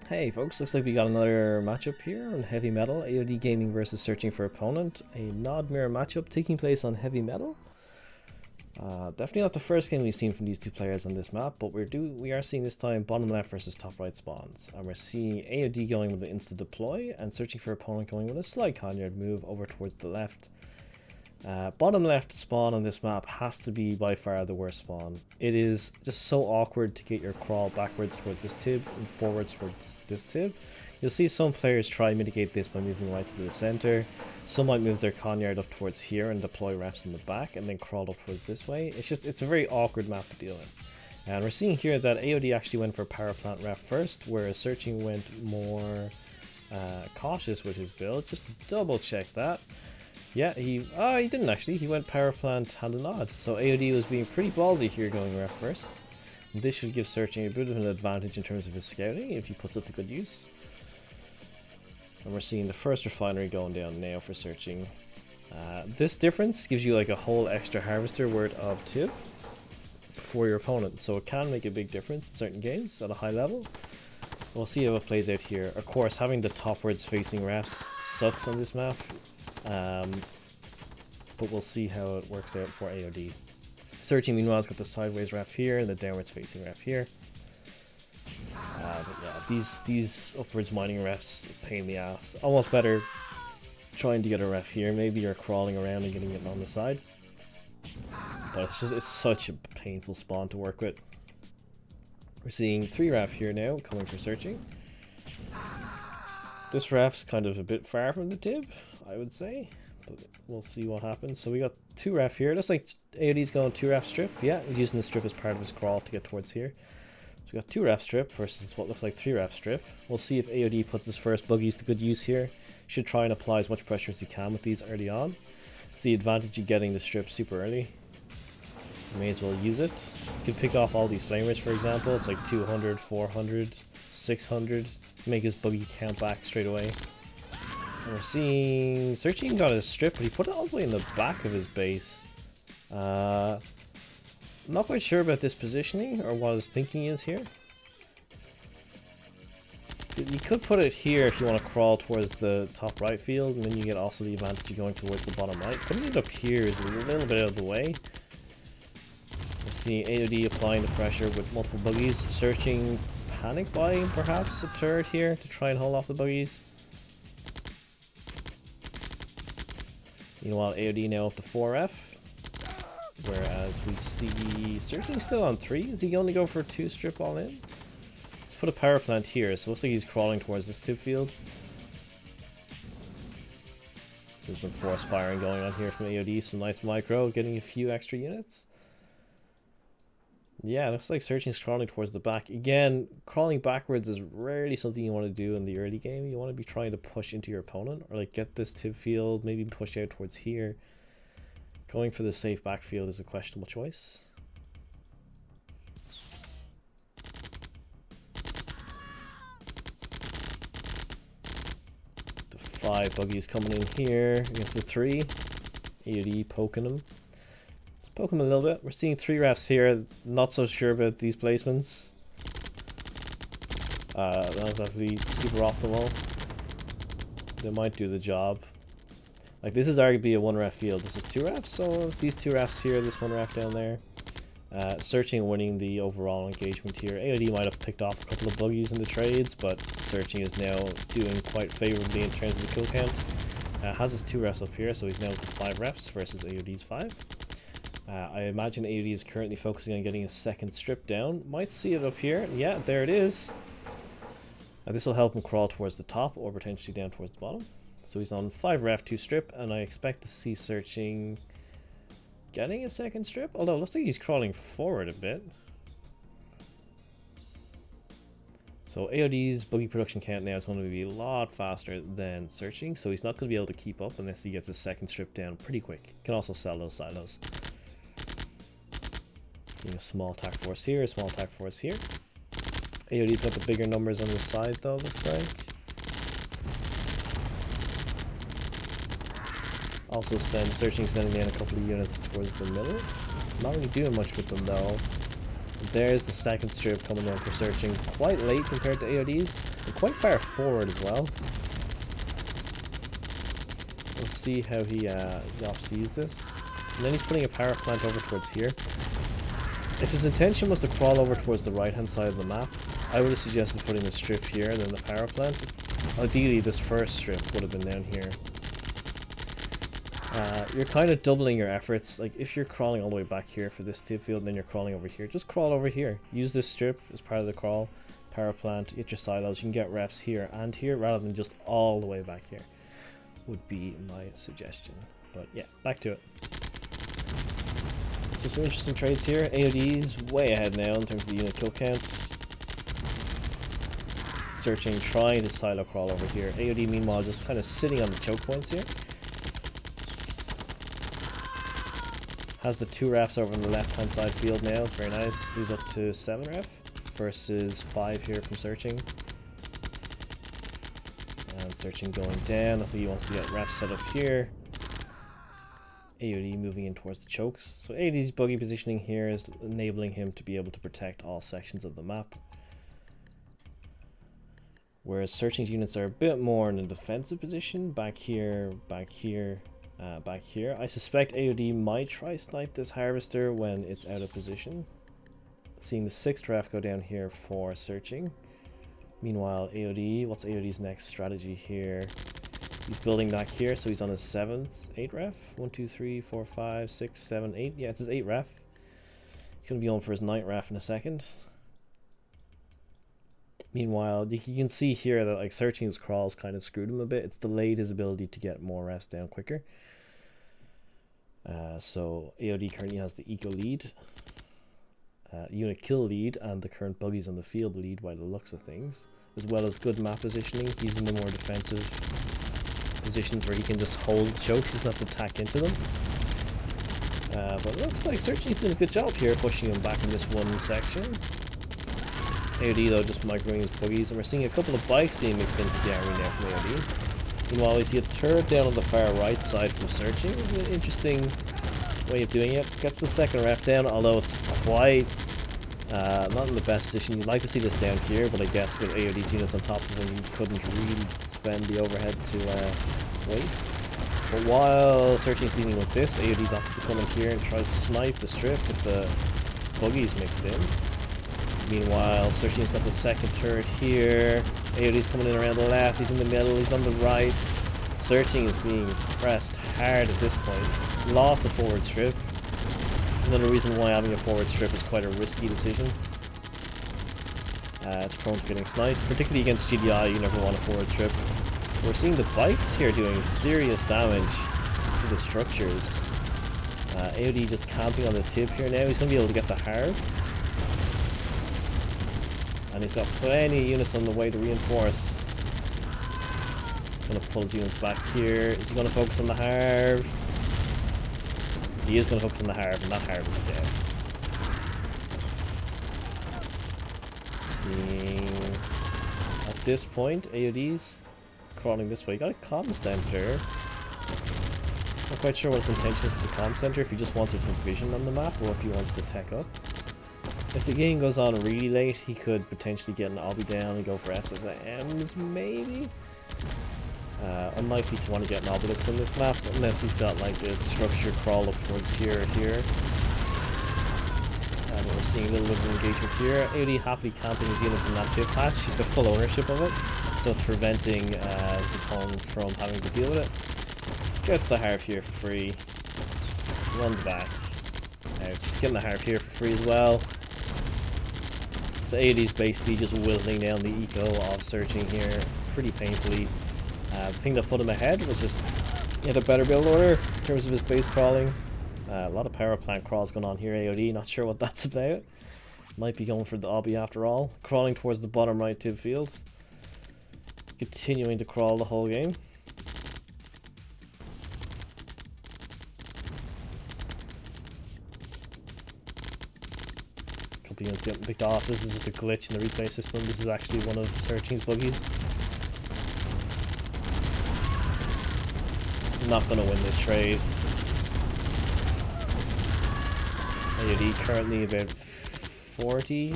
Hey folks, looks like we got another matchup here on Heavy Metal, AOD Gaming versus Searching for Opponent, a nod mirror matchup taking place on Heavy Metal. Definitely not the first game we've seen from these two players on this map, but we are seeing this time bottom left versus top right spawns, and we're seeing AOD going with the insta deploy and Searching for Opponent going with a slight Conyard move over towards the left. Bottom left spawn on this map has to be by far the worst spawn. It is just so awkward to get your crawl backwards towards this tib and forwards towards this tib. You'll see some players try and mitigate this by moving right through the center. Some might move their Conyard up towards here and deploy refs in the back and then crawl up towards this way. It's a very awkward map to deal with. And we're seeing here that AOD actually went for power plant ref first, whereas Searching went more cautious with his build. Just to double check that. Yeah, he didn't actually. He went power plant hand and nod. So AOD was being pretty ballsy here going ref first. And this should give Searching a bit of an advantage in terms of his scouting if he puts it to good use. And we're seeing the first refinery going down now for Searching. This difference gives you like a whole extra harvester worth of tip for your opponent. So it can make a big difference in certain games at a high level. We'll see how it plays out here. Of course, having the topwards facing refs sucks on this map. But we'll see how it works out for AOD. Searching meanwhile has got the sideways ref here and the downwards facing ref here. But yeah, these upwards mining refs pain in the ass. Almost better trying to get a ref here. Maybe you're crawling around and getting it on the side. But it's such a painful spawn to work with. We're seeing 3 ref here now coming for Searching. This ref's kind of a bit far from the tib, I would say, but we'll see what happens. So we got 2 ref here. Looks like AOD's going 2 ref strip. Yeah, he's using the strip as part of his crawl to get towards here. So we got 2 ref strip versus what looks like 3 ref strip. We'll see if AOD puts his first buggies to good use here. Should try and apply as much pressure as he can with these early on. It's the advantage of getting the strip super early. You may as well use it. You could pick off all these flamers, for example. It's like 200, 400, 600. Make his buggy count back straight away. And we're seeing Searching got a strip, but he put it all the way in the back of his base. I'm not quite sure about this positioning or what his thinking is here. You could put it here if you want to crawl towards the top right field, and then you get also the advantage of going towards the bottom right. Putting it up here is a little bit out of the way. We're seeing AOD applying the pressure with multiple buggies. Searching panic buying perhaps a turret here to try and hold off the buggies. Meanwhile, AOD now up to 4F, whereas we see Searching still on 3. Is he going to go for 2 strip all in? Let's put a power plant here, so it looks like he's crawling towards this tip field. So some force firing going on here from AOD, some nice micro, getting a few extra units. Yeah, it looks like Searching's crawling towards the back. Again, crawling backwards is rarely something you want to do in the early game. You want to be trying to push into your opponent, or like get this tip field, maybe push out towards here. Going for the safe backfield is a questionable choice. The 5 buggies coming in here against the 3. AOD poking him. Poke him a little bit. We're seeing 3 refs here. Not so sure about these placements. That was actually super optimal. They might do the job. Like, this is arguably a 1 ref field. This is 2 refs, so these 2 refs here, this 1 ref down there. Searching winning the overall engagement here. AOD might have picked off a couple of buggies in the trades, but Searching is now doing quite favorably in terms of the kill count. Has his 2 refs up here, so he's now with 5 refs versus AOD's 5. I imagine AOD is currently focusing on getting a second strip down. Might see it up here. Yeah, there it is. This will help him crawl towards the top or potentially down towards the bottom. So he's on 5 ref, 2 strip, and I expect to see Searching getting a second strip. Although it looks like he's crawling forward a bit. So AOD's buggy production count now is going to be a lot faster than Searching, so he's not going to be able to keep up unless he gets a second strip down pretty quick. Can also sell those silos. A small attack force here, a small attack force here. AOD's got the bigger numbers on the side though, looks like. Also sending in a couple of units towards the middle. Not really doing much with them though. There's the second strip coming in for searching, quite late compared to AOD's, and quite far forward as well. We'll see how he opts to use this. And then he's putting a power plant over towards here. If his intention was to crawl over towards the right hand side of the map, I would have suggested putting the strip here and then the power plant. Ideally, this first strip would have been down here. You're kind of doubling your efforts. Like, if you're crawling all the way back here for this tip field and then you're crawling over here, just crawl over here. Use this strip as part of the crawl, power plant, get your silos. You can get refs here and here rather than just all the way back here, would be my suggestion. But yeah, back to it. So some interesting trades here. AOD's way ahead now in terms of the unit kill counts. Searching, trying to silo crawl over here. AOD meanwhile just kind of sitting on the choke points here. Has the 2 refs over on the left hand side field now. It's very nice. He's up to 7 ref versus 5 here from searching. And searching going down. So he wants to get refs set up here. AOD moving in towards the chokes. So AOD's buggy positioning here is enabling him to be able to protect all sections of the map. Whereas searching's units are a bit more in a defensive position. Back here, back here, back here. I suspect AOD might try snipe this harvester when it's out of position. Seeing the 6th ref go down here for searching. Meanwhile, AOD, what's AOD's next strategy here? He's building back here, so he's on his 7th 8 ref. 1, 2, 3, 4, 5, 6, 7, 8. Yeah, it's his 8 ref. He's going to be on for his 9th ref in a second. Meanwhile, you can see here that like searching's crawls kind of screwed him a bit. It's delayed his ability to get more refs down quicker. So AOD currently has the eco lead, unit kill lead, and the current buggies on the field lead by the looks of things, as well as good map positioning. He's in the more defensive positions where he can just hold chokes. He's not to attack into them. But it looks like searching's doing a good job here, pushing him back in this one section. AOD though just microwaving his buggies, and we're seeing a couple of bikes being mixed into the army now from AOD. Meanwhile, we see a turret down on the far right side from searching. It's an interesting way of doing it. Gets the 2nd ref down, although it's quite not in the best position. You'd like to see this down here, but I guess with AOD's units on top of him, you couldn't really spend the overhead to wait. But while searching's dealing with this, AOD's opted to come in here and try to snipe the strip with the buggies mixed in. Meanwhile, searching's got the 2nd turret here. AOD's coming in around the left, he's in the middle, he's on the right. Searching is being pressed hard at this point. Lost the forward strip. Another reason why having a forward strip is quite a risky decision. It's prone to getting sniped, particularly against GDI. You never want a forward strip. We're seeing the bikes here doing serious damage to the structures. AOD just camping on the tip here now. He's going to be able to get the Harv. And he's got plenty of units on the way to reinforce. He's going to pull his units back here. Is he going to focus on the Harv? He is going to focus on the Harv, and that Harv is dead. Seeing at this point, AOD's crawling this way. Got a comm center. Not quite sure what his intention is with the comm center, if he just wants it for vision on the map or if he wants to tech up. If the game goes on really late, he could potentially get an obby down and go for SSMs, maybe? Unlikely to want to get an obelisk on this map, unless he's got like a structure crawl up towards here or here. And we're seeing a little bit of engagement here. AOD happily camping his units in that tip patch. He's got full ownership of it, so it's preventing his opponent from having to deal with it. Gets the Harv here for free. Runs back. Just getting the Harv here for free as well. So AOD's basically just whittling down the eco of searching here pretty painfully. The thing that put him ahead was just he had a better build order in terms of his base crawling. A lot of power plant crawls going on here. AOD, not sure what that's about. Might be going for the obby after all. Crawling towards the bottom right tip field. Continuing to crawl the whole game. Couple units getting picked off. This is just a glitch in the replay system. This is actually one of searching's buggies. Not going to win this trade. AOD currently about 40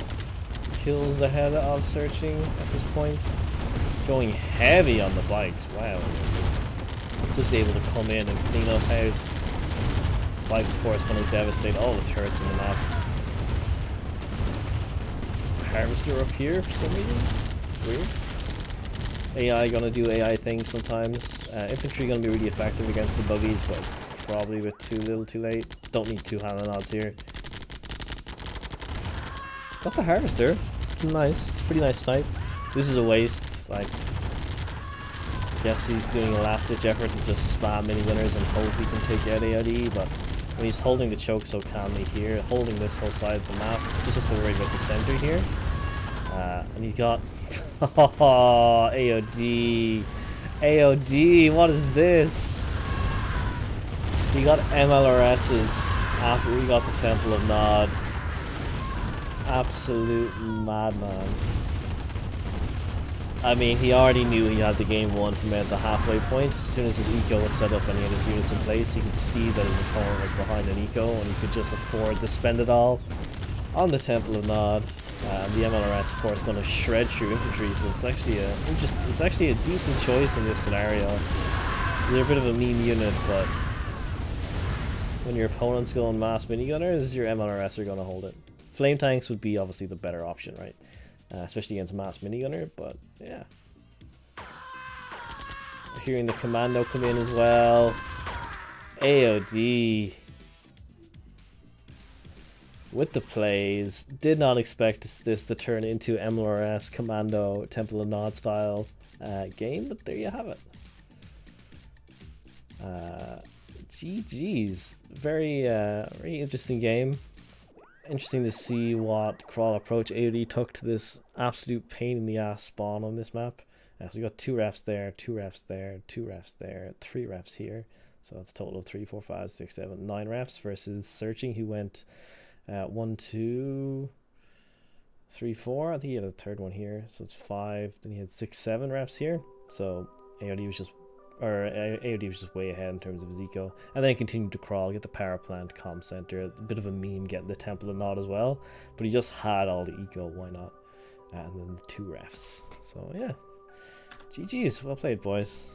kills ahead of searching at this point. Going heavy on the bikes, wow. Just able to come in and clean up house. Bikes, of course, going to devastate all the turrets in the map. Harvester up here for some reason. Weird. AI going to do AI things sometimes. Infantry going to be really effective against the buggies, but it's probably a bit too little too late. Don't need two Hannah nods here. Got the Harvester. It's nice. It's a pretty nice snipe. This is a waste. Like, guess he's doing a last-ditch effort to just spam minigunners and hope he can take out AOD, but when he's holding the choke so calmly here, holding this whole side of the map, just has to worry about the center here. And he's got AOD. AOD, what is this? He got MLRS's after he got the Temple of Nod. Absolute madman. I mean, he already knew he had the game won from at the halfway point. As soon as his eco was set up and he had his units in place, he could see that his opponent was behind an eco and he could just afford to spend it all on the Temple of Nod. The MLRS, of course, going to shred through infantry, so it's actually a decent choice in this scenario. They're a bit of a meme unit, but when your opponent's going mass minigunners, your MLRS are going to hold it. Flame tanks would be obviously the better option, right? Especially against mass minigunner, but yeah. Hearing the commando come in as well. AOD with the plays. Did not expect this to turn into MLRS commando Temple of Nod style game, but there you have it. GG's. Very interesting game. Interesting to see what crawl approach AOD took to this absolute pain in the ass spawn on this map. So you got 2 refs there, 2 refs there, 2 refs there, 3 refs here. So it's a total of 3, 4, 5, 6, 7, 9 refs versus Searching, who went 1, 2, 3, 4. I think he had a third one here. So it's 5. Then he had 6, 7 refs here. So AOD was just way ahead in terms of his eco, and then continued to crawl, get the power plant, comm center, a bit of a meme getting the Temple of Nod as well, but he just had all the eco, why not? And then the 2 refs. So yeah, GG's, well played, boys.